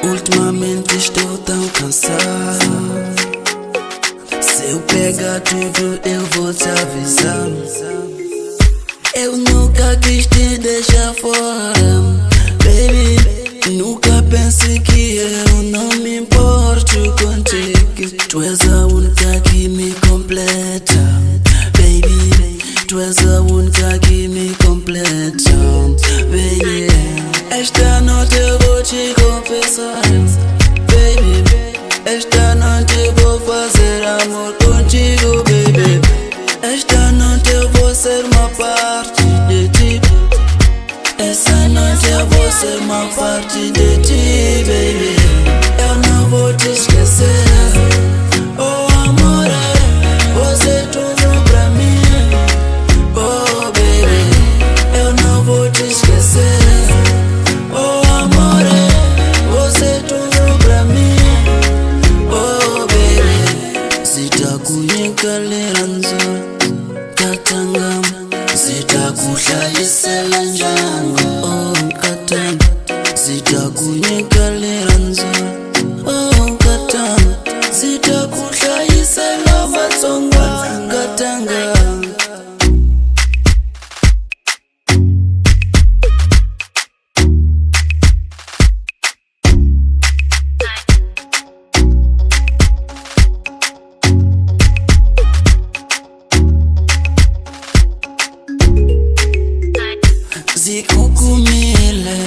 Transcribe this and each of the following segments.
Ultimamente estou tão cansado. Se eu pegar tudo eu vou te avisar. Eu nunca quis te deixar fora, baby. Nunca pensei que eu não me importo contigo. Tu és a única que me completa, baby. Tu és a única que me completa, baby. Esta noite eu vou te confessar, baby. Esta noite eu vou fazer amor contigo, baby. Esta noite eu vou ser uma parte de ti. Essa noite eu vou ser uma parte de ti, baby. Eu não vou te esquecer. Oh amor, você é tudo pra mim. Oh baby, eu não vou te esquecer. Oh amor, você é tudo pra mim. Oh baby, sitakunyeka leranzo katangam, sitakuhlayisela njalo. Oh katanga, sitakunyeka leranzo. Oh katanga, sitakuhlayisela matsonga katanga. Zikukumile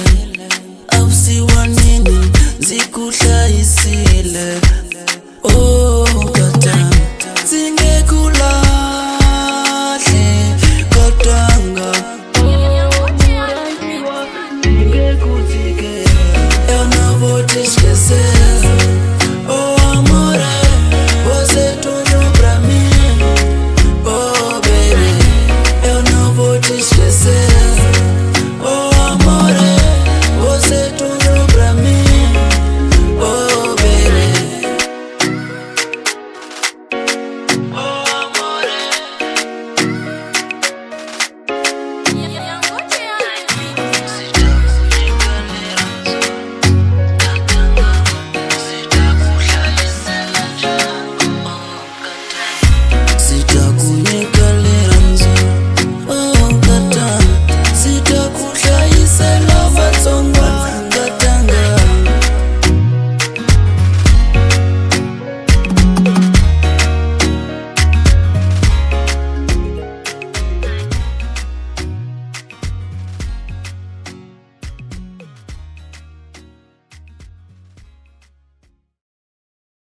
awusiwanini, zikuhlayisile. Oh katanga, zingekula